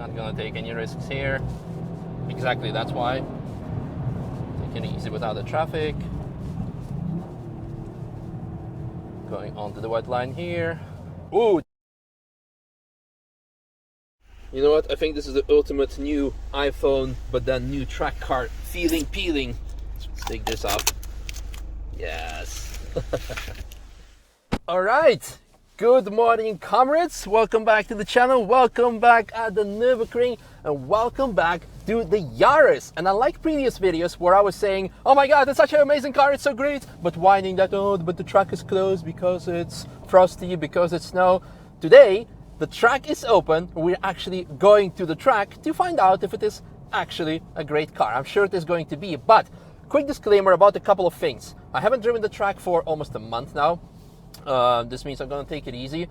Not gonna take any risks here. Exactly, that's why. Taking it easy without the traffic. Going onto the white line here. Ooh! You know what? I think this is the ultimate new iPhone, but then new track car feeling peeling. Let's take this off. Yes. All right. Good morning, comrades. Welcome back to the channel. Welcome back at the Nürburgring, and welcome back to the Yaris. And unlike previous videos where I was saying, oh my god, it's such an amazing car, it's so great, but whining that, oh, but the track is closed because it's frosty, because it's snow. Today, the track is open. We're actually going to the track to find out if it is actually a great car. I'm sure it is going to be, but quick disclaimer about a couple of things. I haven't driven the track for almost a month now. This means I'm going to take it easy.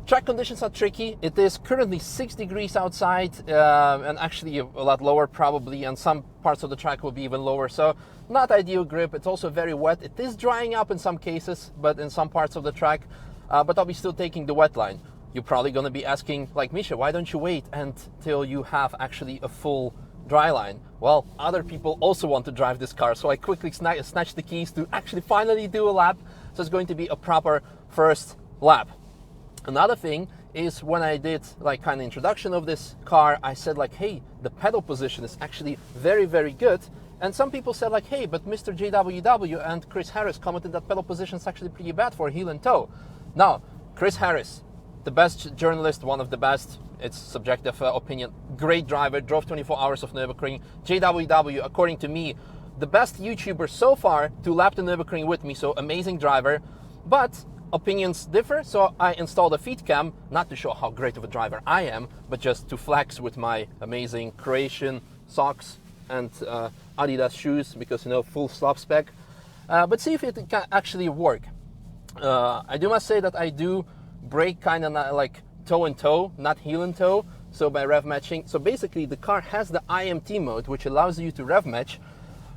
Track conditions are tricky. It is currently 6 degrees outside, and actually a lot lower probably, and some parts of the track will be even lower, so not ideal grip. It's also very wet. It is drying up in some cases, but in some parts of the track, but I'll be still taking the wet line. You're probably going to be asking, like, Misha, why don't you wait until you have actually a full dry line? Well, other people also want to drive this car, so I quickly snatched the keys to actually finally do a lap. So it's going to be a proper first lap. Another thing is when I did like kind of introduction of this car, I said like, hey, the pedal position is actually very, very good. And some people said like, hey, but Mr. JWW and Chris Harris commented that pedal position is actually pretty bad for Heel&Toe. Now, Chris Harris, the best journalist, one of the best, it's subjective opinion, great driver, drove 24 hours of Nürburgring. JWW, according to me, the best YouTuber so far to lap the Nürburgring with me, so amazing driver. But opinions differ, so I installed a feed cam, not to show how great of a driver I am, but just to flex with my amazing Croatian socks and Adidas shoes, because, you know, full slop spec. But see if it can actually work. I do must say that I do brake kind of like toe and toe, not heel and toe, so by rev matching. So basically the car has the IMT mode, which allows you to rev match,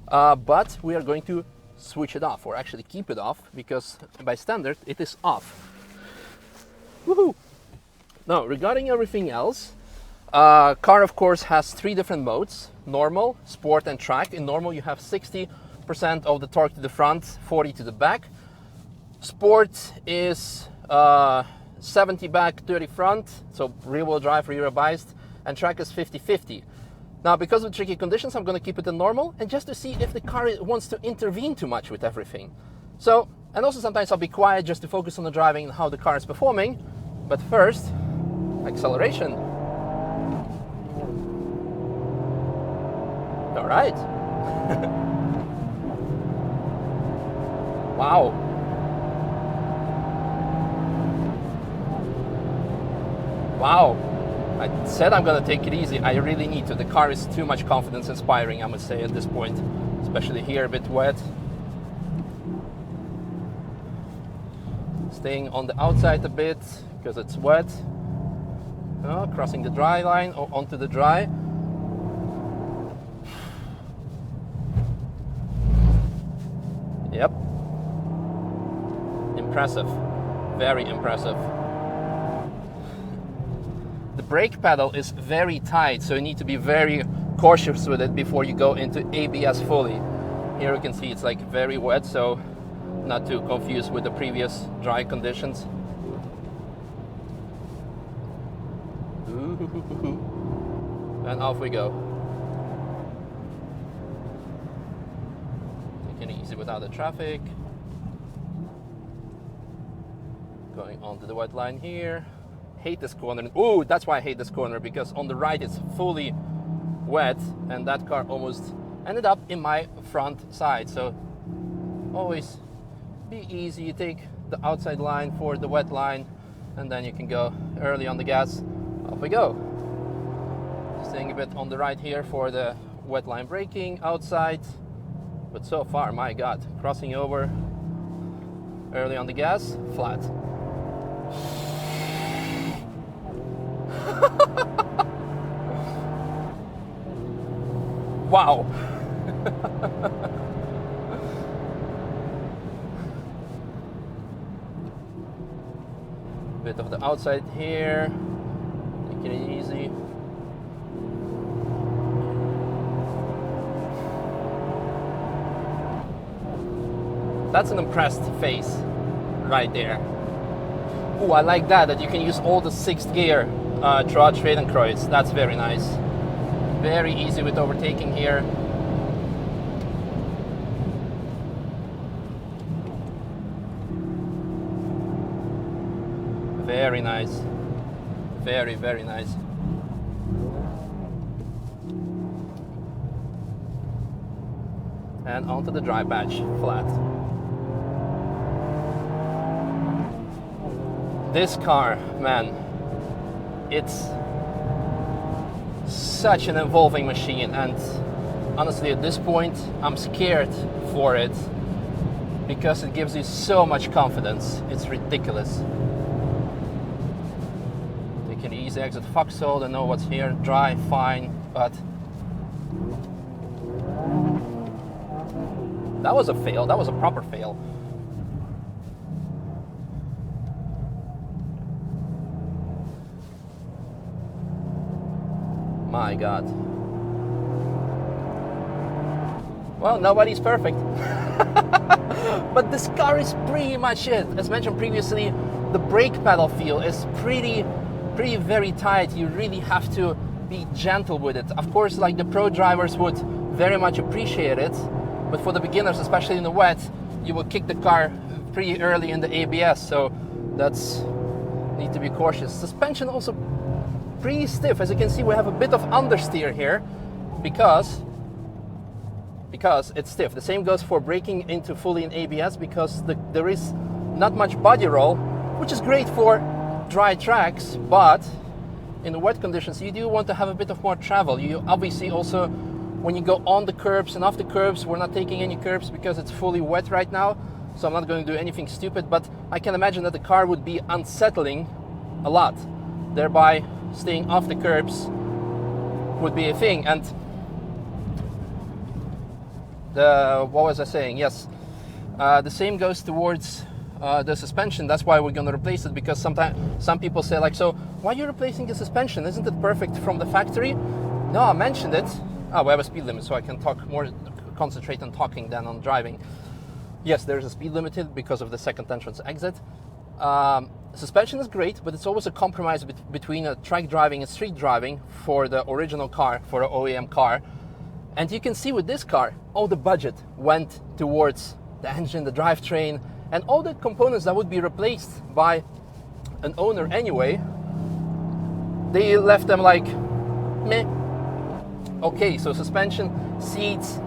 but we are going to switch it off, or actually keep it off, because by standard it is off. Woohoo! Now, regarding everything else, car of course has 3 different modes: normal, sport, and track. In normal you have 60% of the torque to the front, 40 to the back. Sport is 70 back, 30 front, so rear wheel drive, rear biased, and track is 50-50. Now, because of tricky conditions, I'm going to keep it in normal, and just to see if the car wants to intervene too much with everything. So, and also sometimes I'll be quiet just to focus on the driving and how the car is performing. But first, acceleration. All right. Wow. Wow. I said I'm going to take it easy. I really need to. The car is too much confidence inspiring, I must say, at this point. Especially here, a bit wet. Staying on the outside a bit, because it's wet. Crossing the dry line, or onto the dry. Yep. Impressive. Very impressive. The brake pedal is very tight, so you need to be very cautious with it before you go into ABS fully. Here you can see it's like very wet, so not too confused with the previous dry conditions. And off we go. Taking it easy without the traffic. Going onto the white line here. Hate this corner. Ooh, that's why I hate this corner, because on the right it's fully wet, and that car almost ended up in my front side. So always be easy. You take the outside line for the wet line, and then you can go early on the gas. Off we go. Staying a bit on the right here for the wet line braking outside. But so far, my god, crossing over early on the gas, flat. Wow. Bit of the outside here. Take it easy. That's an impressed face right there. Oh, I like that you can use all the 6th gear throughout Schwedenkreuz. That's very nice. Very easy with overtaking here. Very nice. Very, very nice. And onto the dry patch, flat. This car, man, it's such an evolving machine, and honestly at this point I'm scared for it because it gives you so much confidence. It's ridiculous. You can easily exit foxhole and know what's here. Dry, fine, but that was a fail. That was a proper fail. My God. Well, nobody's perfect. But this car is pretty much it. As mentioned previously, the brake pedal feel is pretty very tight. You really have to be gentle with it. Of course, like the pro drivers would very much appreciate it, but for the beginners, especially in the wet, you will kick the car pretty early in the ABS, so that's need to be cautious. Suspension also pretty stiff. As you can see, we have a bit of understeer here because it's stiff. The same goes for braking into fully in ABS because there is not much body roll, which is great for dry tracks, but in the wet conditions you do want to have a bit of more travel. You obviously also, when you go on the curbs and off the curbs, we're not taking any curbs because it's fully wet right now, so I'm not going to do anything stupid, but I can imagine that the car would be unsettling a lot, thereby staying off the curbs would be a thing. And what was I saying? Yes, the same goes towards the suspension. That's why we're going to replace it, because sometimes some people say like, so why are you replacing the suspension? Isn't it perfect from the factory? No, I mentioned it. Oh, we have a speed limit, so I can concentrate on talking than on driving. Yes, there's a speed limit because of the second entrance exit. Suspension is great, but it's always a compromise between track driving and street driving for the original car, for an OEM car. And you can see with this car, all the budget went towards the engine, the drivetrain, and all the components that would be replaced by an owner anyway. They left them like, meh. Okay, so suspension, seats,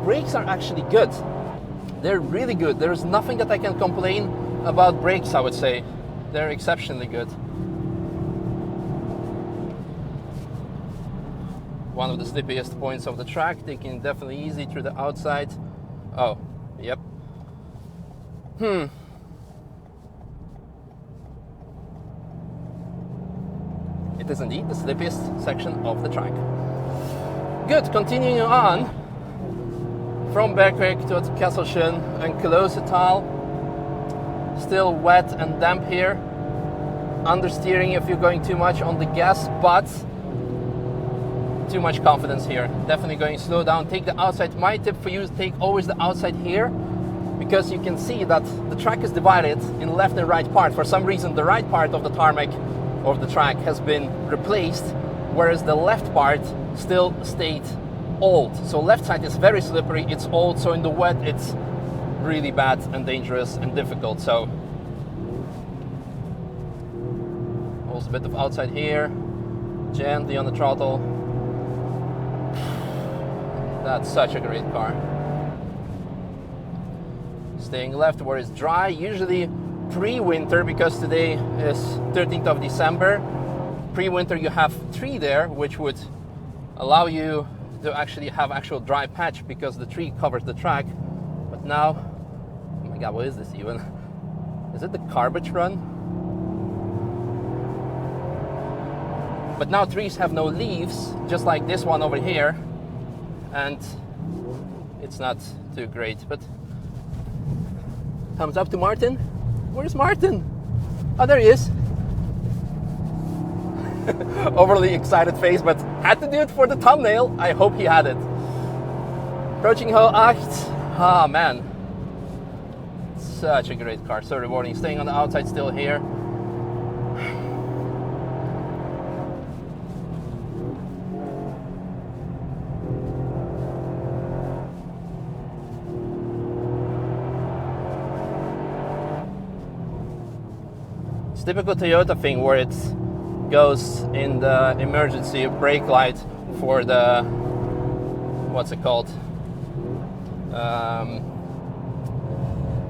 brakes are actually good. They're really good. There's nothing that I can complain about brakes, I would say. They're exceptionally good. One of the slippiest points of the track, taking definitely easy through the outside. Oh, yep. It is indeed the slippiest section of the track. Good, continuing on from Bergweg to Kesselchen and Klosetal. Still wet and damp here. Understeering if you're going too much on the gas, but too much confidence here. Definitely going slow down. Take the outside. My tip for you is take always the outside here, because you can see that the track is divided in left and right part. For some reason, the right part of the tarmac of the track has been replaced, whereas the left part still stayed old. So left side is very slippery, it's old, so in the wet it's really bad and dangerous and difficult. So also a bit of outside here, gently on the throttle. That's such a great car. Staying left where it's dry, usually pre-winter, because today is 13th of December. Pre-winter you have 3 there, which would allow you to actually have actual dry patch because the tree covers the track. But now, oh my God, what is this even? Is it the garbage run? But now trees have no leaves, just like this one over here, and it's not too great. But thumbs up to Martin. Where's Martin? Oh, there he is. Overly excited face, but had to do it for the thumbnail. I hope he had it. Approaching hole 8. Ah, man. Such a great car, so rewarding. Staying on the outside still here. It's typical Toyota thing where it goes in the emergency brake light for the, what's it called?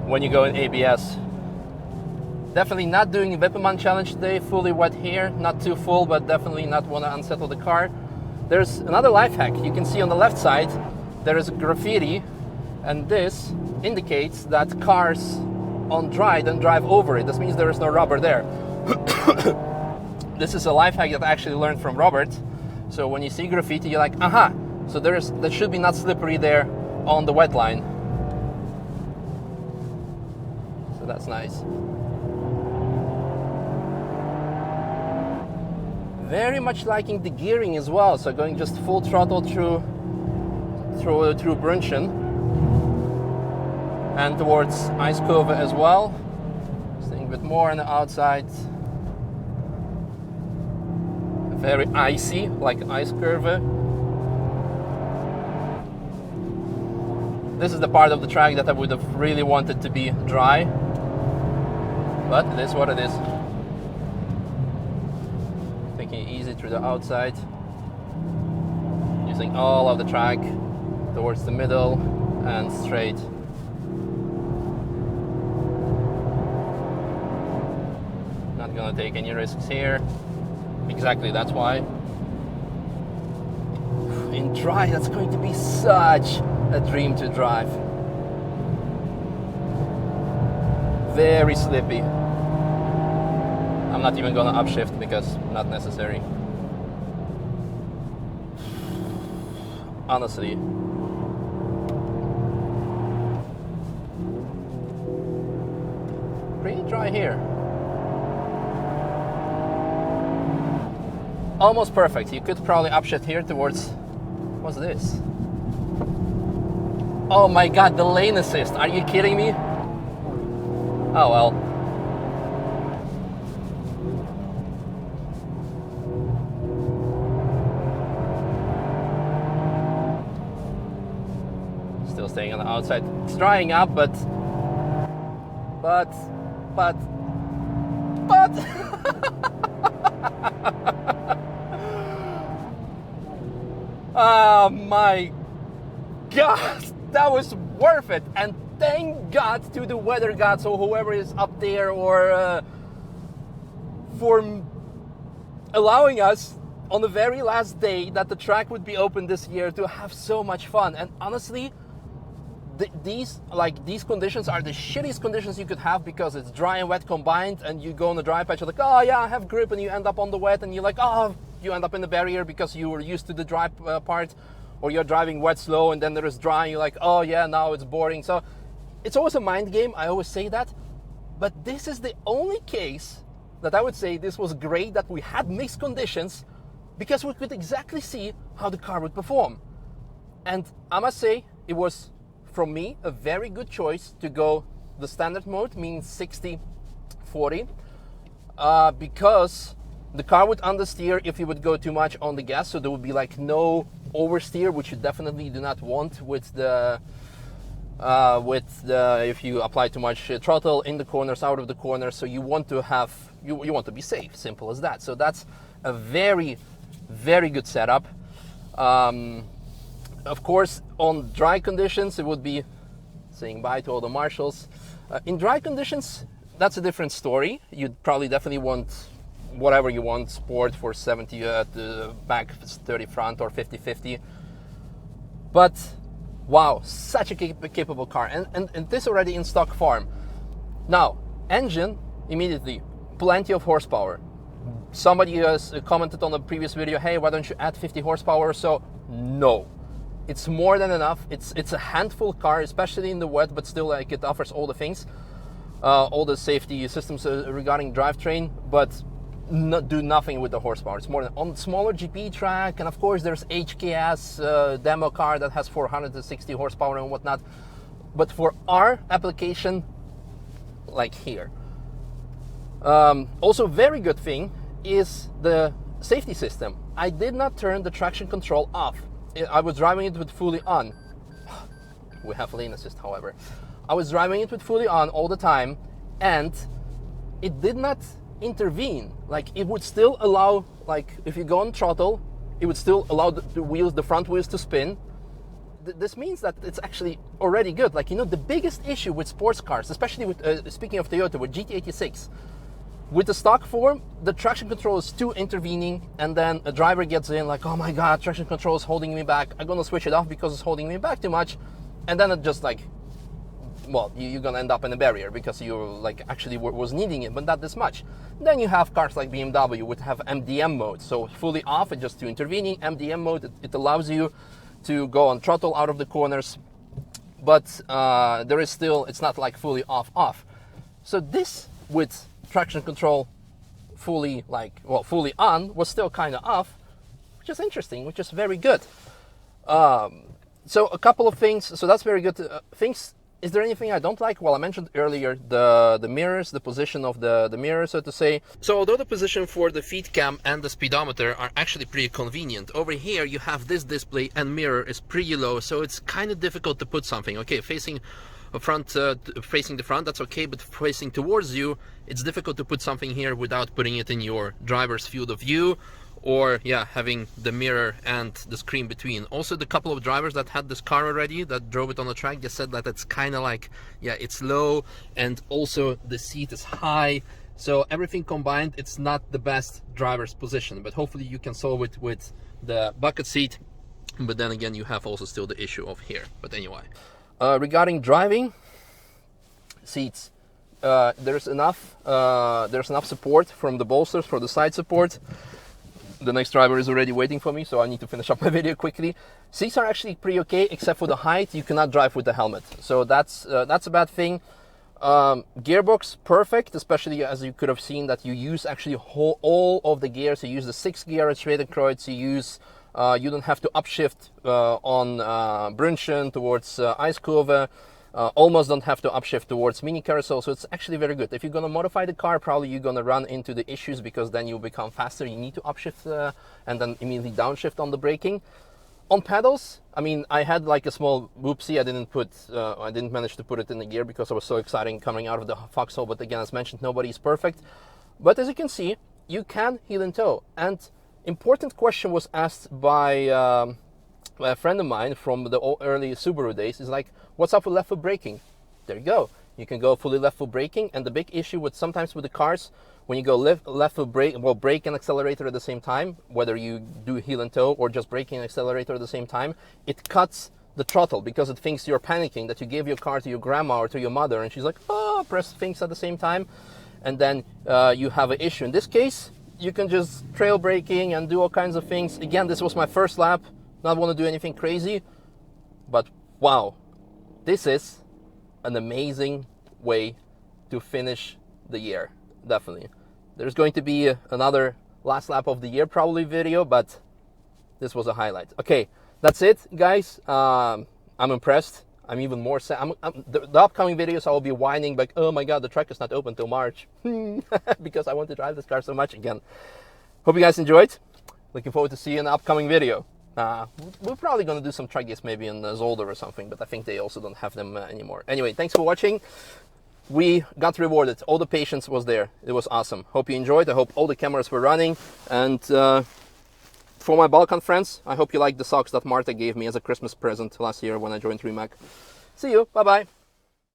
When you go in ABS. Definitely not doing a Whipperman challenge today, fully wet here, not too full, but definitely not want to unsettle the car. There's another life hack. You can see on the left side, there is a graffiti, and this indicates that cars on dry don't drive over it. This means there is no rubber there. This is a life hack that I actually learned from Robert. So when you see graffiti, you're like, aha, so that should be not slippery there on the wet line. So that's nice. Very much liking the gearing as well. So going just full throttle through Brunchen and towards Ice Curve as well. Staying a bit more on the outside. Very icy, like Ice Curve. This is the part of the track that I would have really wanted to be dry, but it is what it is. Taking it easy through the outside, using all of the track towards the middle and straight. Not gonna take any risks here. Exactly, that's why. In dry, that's going to be such a dream to drive. Very slippy. I'm not even gonna upshift because not necessary. Honestly. Pretty dry here. Almost perfect. You could probably upshift here towards, what's this? Oh my god, the lane assist. Are you kidding me? Oh well. Still staying on the outside. It's drying up, but oh my god, that was worth it. And thank God to the weather gods or whoever is up there, or for allowing us on the very last day that the track would be open this year to have so much fun. And honestly, these conditions are the shittiest conditions you could have, because it's dry and wet combined, and you go on the dry patch, you're like, oh yeah, I have grip, and you end up on the wet, and you're like, oh, you end up in the barrier because you were used to the dry part, or you're driving wet slow, and then there is dry, and you're like, oh yeah, now it's boring. So it's always a mind game, I always say that, but this is the only case that I would say this was great, that we had mixed conditions, because we could exactly see how the car would perform. And I must say, it was, from me, a very good choice to go the standard mode, means 60-40, because the car would understeer if you would go too much on the gas, so there would be like no oversteer, which you definitely do not want with the if you apply too much throttle in the corners, out of the corners. So you want to have, you want to be safe, simple as that. So that's a very, very good setup. Of course, on dry conditions, it would be saying bye to all the marshals. In dry conditions, that's a different story. You'd probably definitely want whatever you want, sport for 70 at the back, 30 front, or 50-50. But wow, such a capable car, and this already in stock form. Now, engine, immediately, plenty of horsepower. Somebody has commented on the previous video, hey, why don't you add 50 horsepower or so? No. It's more than enough. It's a handful car, especially in the wet, but still, like, it offers all the things, all the safety systems regarding drivetrain, but do nothing with the horsepower. It's more than on smaller GP track, and of course there's HKS demo car that has 460 horsepower and whatnot. But for our application, like here. Also, very good thing is the safety system. I did not turn the traction control off. I was driving it with fully on. We have lane assist, however. I was driving it with fully on all the time, and it did not intervene. Like, it would still allow, like, if you go on throttle, it would still allow the front wheels to spin. This means that it's actually already good. Like, you know, the biggest issue with sports cars, especially with, speaking of Toyota, with GT86, with the stock form, the traction control is too intervening, and then a driver gets in like, oh my God, traction control is holding me back. I'm gonna switch it off because it's holding me back too much. And then it just like, well, you're gonna end up in a barrier because you like actually was needing it, but not this much. Then you have cars like BMW would have MDM mode. So fully off, it's just too intervening. MDM mode, it allows you to go on throttle out of the corners, but there is still, it's not like fully off. So this with traction control fully like, well, fully on was still kind of off, which is interesting, which is very good. So a couple of things, so that's very good. Things, is there anything I don't like? Well, I mentioned earlier the mirrors, the position of the mirror, so to say. So although the position for the feed cam and the speedometer are actually pretty convenient, over here you have this display and mirror is pretty low, so it's kind of difficult to put something. Okay, facing the front, that's okay, but facing towards you, it's difficult to put something here without putting it in your driver's field of view, or yeah, having the mirror and the screen between. Also, the couple of drivers that had this car already, that drove it on the track, just said that it's kind of like, yeah, it's low, and also the seat is high. So everything combined, it's not the best driver's position, but hopefully you can solve it with the bucket seat. But then again, you have also still the issue of here. But anyway, regarding driving seats, there's enough support from the bolsters for the side support. The next driver is already waiting for me, so I need to finish up my video quickly. Seats are actually pretty okay, except for the height. You cannot drive with the helmet, so that's a bad thing. Gearbox perfect, especially as you could have seen that you use actually all of the gears. You use the 6 gear at Schwedenkreuz. You don't have to upshift on Brünchen towards Eiskurve. Almost don't have to upshift towards mini carousel, so it's actually very good. If you're gonna modify the car, probably you're gonna run into the issues because then you'll become faster. You need to upshift and then immediately downshift on the braking. On pedals, I mean, I had like a small whoopsie. I didn't manage to put it in the gear because I was so excited coming out of the foxhole. But again, as mentioned, nobody's perfect. But as you can see, you can heel and toe. And important question was asked by a friend of mine from the early Subaru days, is like, what's up with left foot braking? There you go. You can go fully left foot braking, and the big issue with sometimes with the cars, when you go left foot brake, well, brake and accelerator at the same time, whether you do heel and toe or just braking and accelerator at the same time, it cuts the throttle because it thinks you're panicking, that you gave your car to your grandma or to your mother, and she's like, oh, press things at the same time, and then you have an issue. In this case, you can just trail braking and do all kinds of things. Again, this was my first lap. Not want to do anything crazy, but wow, this is an amazing way to finish the year. Definitely. There's going to be another last lap of the year probably video, but this was a highlight. Okay, that's it, guys. I'm impressed. I'm even more sad. The upcoming videos I will be whining like, oh my God, the track is not open till March because I want to drive this car so much again. Hope you guys enjoyed. Looking forward to see you in the upcoming video. We're probably going to do some track days maybe in Zolder or something, but I think they also don't have them anymore. Anyway, thanks for watching. We got rewarded. All the patience was there. It was awesome. Hope you enjoyed. I hope all the cameras were running. And for my Balkan friends, I hope you liked the socks that Marta gave me as a Christmas present last year when I joined Rimac. See you. Bye-bye.